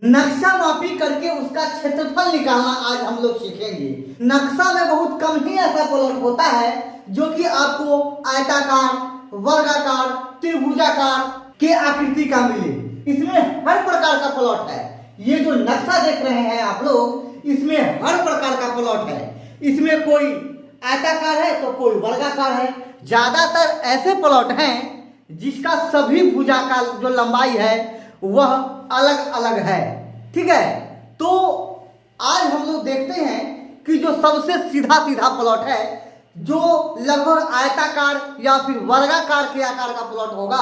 नक्शा मापी करके उसका क्षेत्रफल निकालना आज हम लोग सीखेंगे। नक्शा में बहुत कम ही ऐसा प्लॉट होता है जो कि आपको आयताकार, वर्गाकार, त्रिभुजाकार के आकृति का मिले। इसमें हर प्रकार का प्लॉट है। ये जो नक्शा देख रहे हैं आप लोग, इसमें हर प्रकार का प्लॉट है। इसमें कोई आयताकार है तो कोई वर्गाकार है। ज्यादातर ऐसे प्लॉट हैं जिसका सभी भुजा का जो लंबाई है वह अलग अलग है। ठीक है, तो आज हम लोग देखते हैं कि जो सबसे सीधा सीधा प्लॉट है, जो लगभग आयताकार या फिर वर्गाकार के आकार का प्लॉट होगा,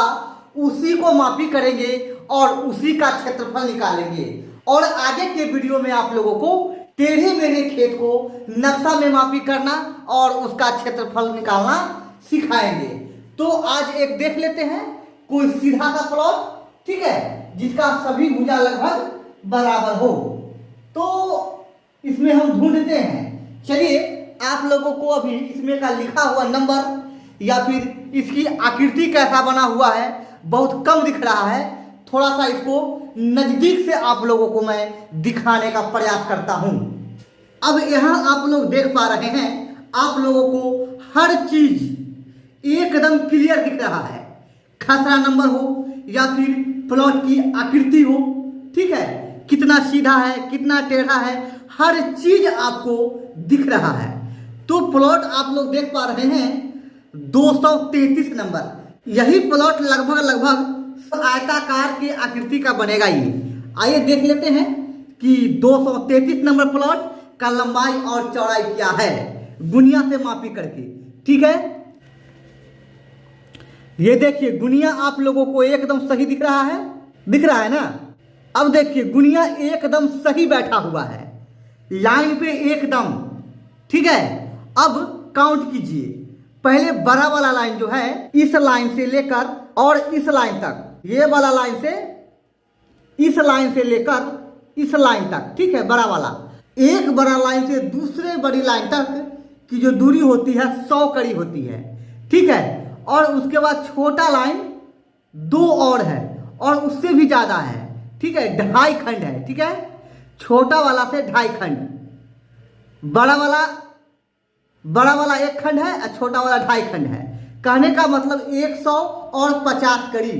उसी को मापी करेंगे और उसी का क्षेत्रफल निकालेंगे। और आगे के वीडियो में आप लोगों को टेढ़े मेढ़े खेत को नक्शा में मापी करना और उसका क्षेत्रफल निकालना सिखाएंगे। तो आज एक देख लेते हैं, कोई सीधा सा प्लॉट, ठीक है, जिसका सभी भुजा लगभग बराबर हो। तो इसमें हम ढूंढते हैं। चलिए, आप लोगों को अभी इसमें का लिखा हुआ नंबर या फिर इसकी आकृति कैसा बना हुआ है बहुत कम दिख रहा है। थोड़ा सा इसको नजदीक से आप लोगों को मैं दिखाने का प्रयास करता हूं। अब यहाँ आप लोग देख पा रहे हैं, आप लोगों को हर चीज एकदम क्लियर दिख रहा है। खसरा नंबर हो या फिर प्लॉट की आकृति हो, ठीक है, कितना सीधा है, कितना टेढ़ा है, हर चीज आपको दिख रहा है। तो प्लॉट आप लोग देख पा रहे हैं 233 नंबर। यही प्लॉट लगभग आयताकार की आकृति का बनेगा। ये आइए देख लेते हैं कि 233 नंबर प्लॉट का लंबाई और चौड़ाई क्या है गुनिया से मापी करके। ठीक है, ये देखिए गुनिया आप लोगों को एकदम सही दिख रहा है ना। अब देखिए गुनिया एकदम सही बैठा हुआ है, लाइन पे एकदम, ठीक है। अब काउंट कीजिए, पहले बड़ा वाला लाइन जो है इस लाइन से लेकर और इस लाइन तक, ये वाला लाइन से इस लाइन से लेकर इस लाइन तक, ठीक है, बड़ा वाला। एक बड़ा लाइन से दूसरे बड़ी लाइन तक की जो दूरी होती है 100 कड़ी होती है, ठीक है। और उसके बाद छोटा लाइन 2 और है और उससे भी ज्यादा है, ठीक है, 2.5 खंड है, ठीक है। छोटा वाला से 2.5 खंड, बड़ा वाला 1 खंड है और छोटा वाला 2.5 खंड है। कहने का मतलब 100 और 50 कड़ी,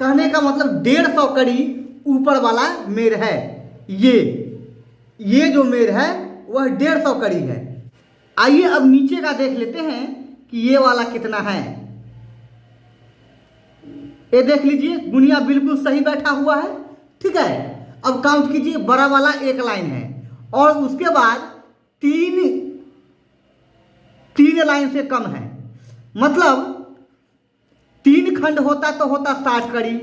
कहने का मतलब 150 कड़ी ऊपर वाला मेड़ है। ये जो मेड़ है वह 150 कड़ी है। आइए अब नीचे का देख लेते हैं कि ये वाला कितना है। ये देख लीजिए गुनिया बिल्कुल सही बैठा हुआ है, ठीक है। अब काउंट कीजिए, बड़ा वाला 1 लाइन है और उसके बाद 3 लाइन से कम है, मतलब 3 खंड होता तो होता 60 कड़ी,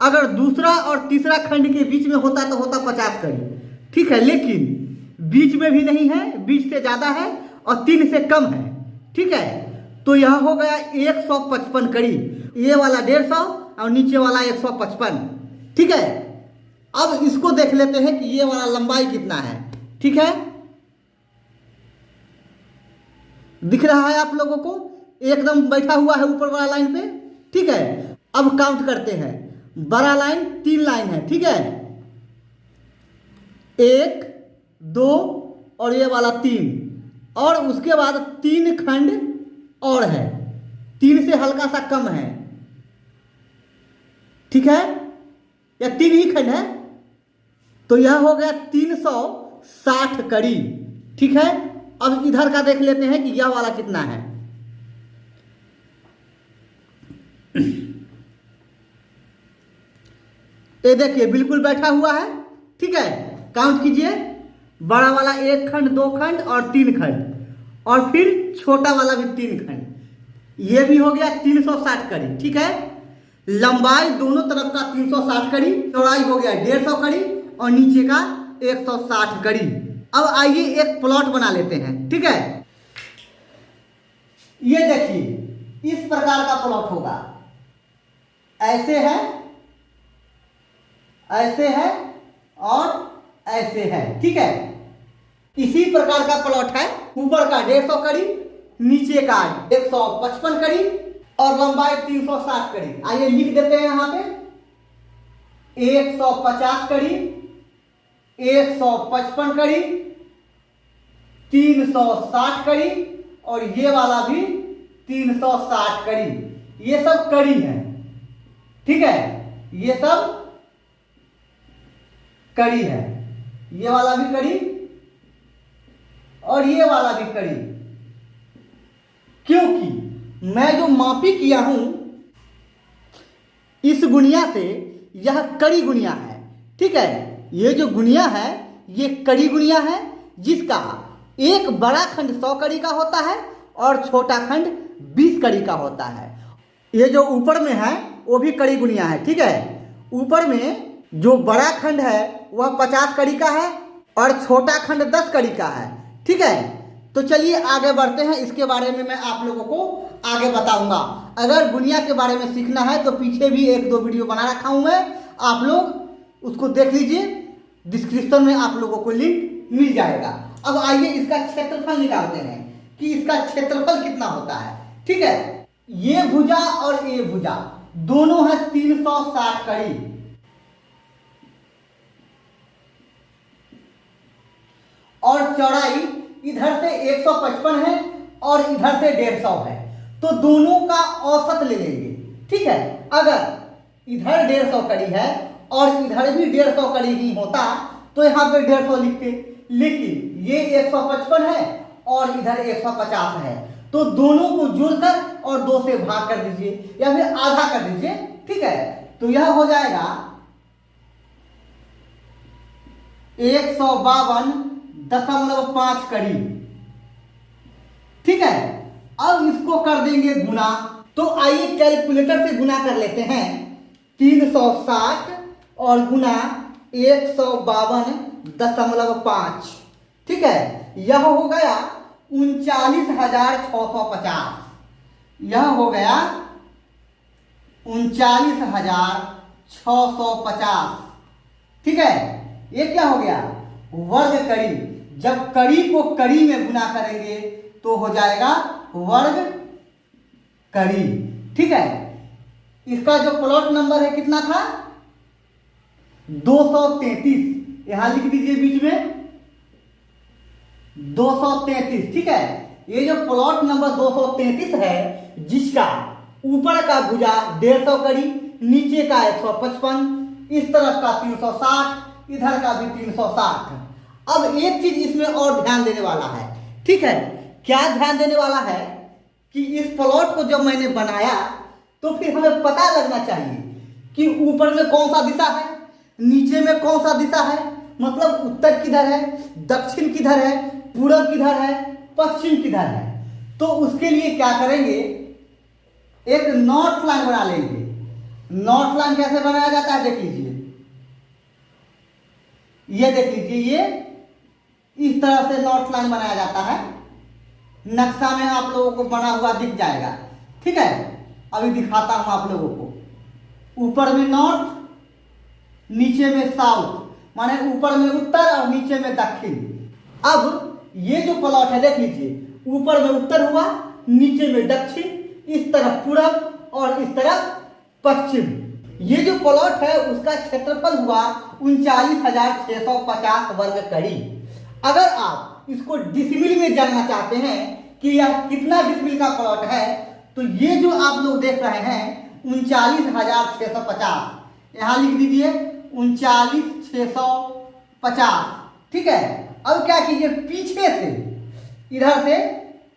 अगर दूसरा और तीसरा खंड के बीच में होता तो होता 50 कड़ी, ठीक है। लेकिन बीच में भी नहीं है, बीच से ज्यादा है और 3 से कम है, ठीक है। तो यह हो गया 155 कड़ी, ये वाला 150 और नीचे वाला 155, ठीक है। अब इसको देख लेते हैं कि ये वाला लंबाई कितना है, ठीक है। दिख रहा है आप लोगों को, एकदम बैठा हुआ है ऊपर वाला लाइन पे, ठीक है। अब काउंट करते हैं, बड़ा लाइन 3 लाइन है, ठीक है, 1 2 और ये वाला 3, और उसके बाद 3 खंड और है, 3 से हल्का सा कम है, ठीक है, या 3 ही खंड है। तो यह हो गया 360 कड़ी, ठीक है। अब इधर का देख लेते हैं कि यह वाला कितना है। ये देखिए बिल्कुल बैठा हुआ है, ठीक है। काउंट कीजिए, बड़ा वाला 1 खंड 2 खंड और 3 खंड, और फिर छोटा वाला भी 3 खंड। ये भी हो गया 360 कड़ी, ठीक है। लंबाई दोनों तरफ का 360 कड़ी, चौड़ाई हो गया 150 कड़ी और नीचे का 160 कड़ी। अब आइए एक प्लॉट बना लेते हैं, ठीक है। ये देखिए इस प्रकार का प्लॉट होगा, ऐसे है, ऐसे है और ऐसे है, ठीक है। इसी प्रकार का प्लॉट है। ऊपर का 150 कड़ी, नीचे का 155 कड़ी और लंबाई 360 कड़ी। आइए लिख देते हैं यहाँ पे 150 कड़ी 155 कड़ी, 360 कड़ी और ये वाला भी 360 कड़ी। ये सब कड़ी है, ठीक है, ये सब कड़ी है। ये वाला भी कड़ी और ये वाला भी कड़ी, क्योंकि मैं जो मापी किया हूं इस गुनिया से यह कड़ी गुनिया है, ठीक है। ये जो गुनिया है ये कड़ी गुनिया है, जिसका एक बड़ा खंड 100 कड़ी का होता है और छोटा खंड 20 कड़ी का होता है। ये जो ऊपर में है वो भी कड़ी गुनिया है, ठीक है। ऊपर में जो बड़ा खंड है वह 50 कड़ी का है और छोटा खंड 10 कड़ी का है, ठीक है। तो चलिए आगे बढ़ते हैं, इसके बारे में मैं आप लोगों को आगे बताऊंगा। अगर गुनिया के बारे में सीखना है तो पीछे भी 1-2 वीडियो बना रखा हूं मैं, आप लोग उसको देख लीजिए, डिस्क्रिप्शन में आप लोगों को लिंक मिल जाएगा। अब आइए इसका क्षेत्रफल निकालते हैं कि इसका क्षेत्रफल कितना होता है, ठीक है। ये भुजा और ये भुजा दोनों है 360 कड़ी, और चौड़ाई इधर से 155 है और इधर से 150 है, तो दोनों का औसत ले लेंगे, ठीक है। अगर इधर 150 कड़ी है और इधर भी 150 कड़ी ही होता तो यहाँ पे 150 लिखते, लेकिन ये 155 है और इधर 150 है, तो दोनों को जोड़कर और 2 से भाग कर दीजिए या फिर आधा कर दीजिए, ठीक है। तो यह हो जाएगा 152.5 कड़ी, ठीक है। अब इसको कर देंगे गुना, तो आइए कैलकुलेटर से गुना कर लेते हैं। 360 और गुना 152.5, ठीक है। यह हो गया 39,650, यह हो गया 39,650, ठीक है। ये क्या हो गया, वर्ग कड़ी। जब कड़ी को कड़ी में गुना करेंगे तो हो जाएगा वर्ग कड़ी, ठीक है। इसका जो प्लॉट नंबर है कितना था, 233, यहां लिख दीजिए बीच में 233, ठीक है। ये जो प्लॉट नंबर 233 है, जिसका ऊपर का भुजा 150 कड़ी, नीचे का 155, इस तरफ का 360, इधर का भी 360। अब एक चीज इसमें और ध्यान देने वाला है, ठीक है। क्या ध्यान देने वाला है कि इस प्लॉट को जब मैंने बनाया तो फिर हमें पता लगना चाहिए कि ऊपर में कौन सा दिशा है, नीचे में कौन सा दिशा है, मतलब उत्तर किधर है, दक्षिण किधर है, पूरब किधर है, पश्चिम किधर है। तो उसके लिए क्या करेंगे, एक नॉर्थ लाइन बना लेंगे। नॉर्थ लाइन कैसे बनाया जाता है देख लीजिए, ये देख लीजिए, ये इस तरह से नॉर्थ लाइन बनाया जाता है। नक्शा में आप लोगों को बना हुआ दिख जाएगा, ठीक है। अभी दिखाता हूं आप लोगों को। ऊपर में नॉर्थ, नीचे में साउथ, माने ऊपर में उत्तर और नीचे में दक्षिण। अब ये जो प्लॉट है देख लीजिए, ऊपर में उत्तर हुआ, नीचे में दक्षिण, इस तरफ पूरब और इस तरफ पश्चिम। ये जो प्लॉट है उसका क्षेत्रफल हुआ 39,650 वर्ग कड़ी। अगर आप इसको डिसिमिल में जानना चाहते हैं कि यह कितना डिसिमिल का प्लॉट है, तो ये जो आप लोग देख रहे हैं 39,650, यहां लिख दीजिए 39,650, ठीक है। अब क्या कीजिए, पीछे से इधर से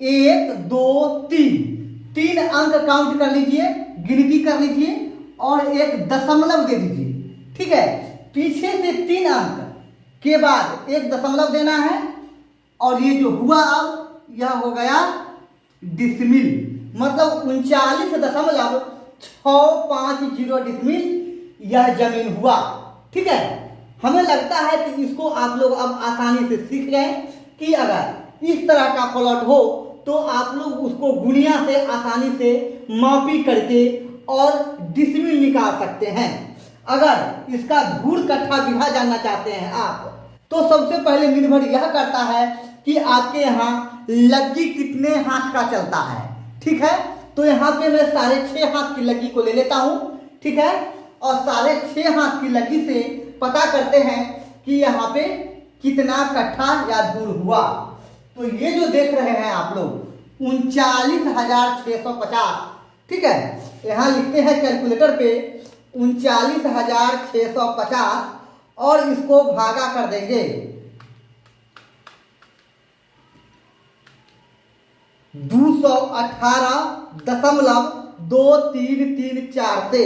1 2 3 अंक काउंट कर लीजिए, गिनती कर लीजिए और एक दशमलव दे दीजिए, ठीक है। पीछे से 3 अंक के बाद एक दशमलव देना है, और ये जो हुआ अब यह हो गया डिसिमिल, मतलब 39.650 डिसिमिल यह जमीन हुआ, ठीक है। हमें लगता है कि इसको आप लोग अब आसानी से सीख गए कि अगर इस तरह का प्लॉट हो तो आप लोग उसको गुनिया से आसानी से मापी करके और डिसिमिल निकाल सकते हैं। अगर इसका धूल कट्ठा बीघा जानना चाहते हैं आप, तो सबसे पहले निर्भर यह करता है कि आपके यहाँ लग्गी कितने हाथ का चलता है, ठीक है। तो यहाँ पे मैं 6.5 हाथ की लग्गी को ले लेता हूँ, ठीक है। और 6.5 हाथ की लग्गी से पता करते हैं कि यहाँ पे कितना कट्ठा या धूर हुआ। तो ये जो देख रहे हैं आप लोग 39,650, ठीक है, यहाँ लिखते हैं कैलकुलेटर पे 39,650 और इसको भागा कर देंगे 218.2334 से,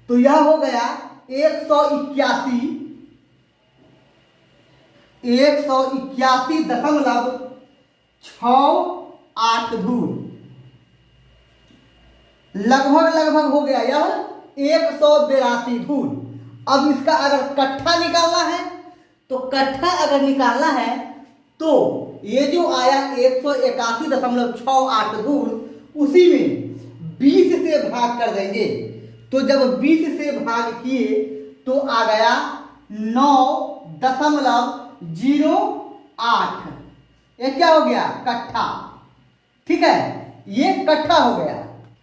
तो यह हो गया 181.68 धूर, लगभग हो गया यह 182 धूर। अब इसका अगर कट्ठा निकालना है तो कट्ठा अगर निकालना है तो ये जो आया 181.68 धूर, उसी में 20 से भाग कर देंगे। तो जब 20 से भाग किए तो आ गया 9.08। ये क्या हो गया? कट्ठा। ठीक है, ये कट्ठा हो गया।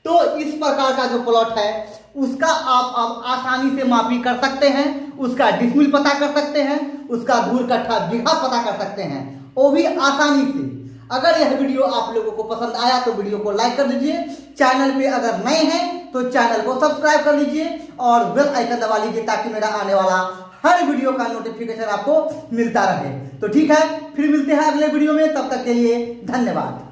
तो इस प्रकार का जो प्लॉट है उसका आप अब आसानी से मापी कर सकते हैं, उसका डिसमिल पता कर सकते हैं, उसका धूर कट्ठा बीघा पता कर सकते हैं, वो भी आसानी से। अगर यह वीडियो आप लोगों को पसंद आया तो वीडियो को लाइक कर दीजिए, चैनल पे अगर नए हैं तो चैनल को सब्सक्राइब कर लीजिए और बेल आइकन दबा लीजिए ताकि मेरा आने वाला हर वीडियो का नोटिफिकेशन आपको मिलता रहे। तो ठीक है, फिर मिलते हैं अगले वीडियो में, तब तक के लिए धन्यवाद।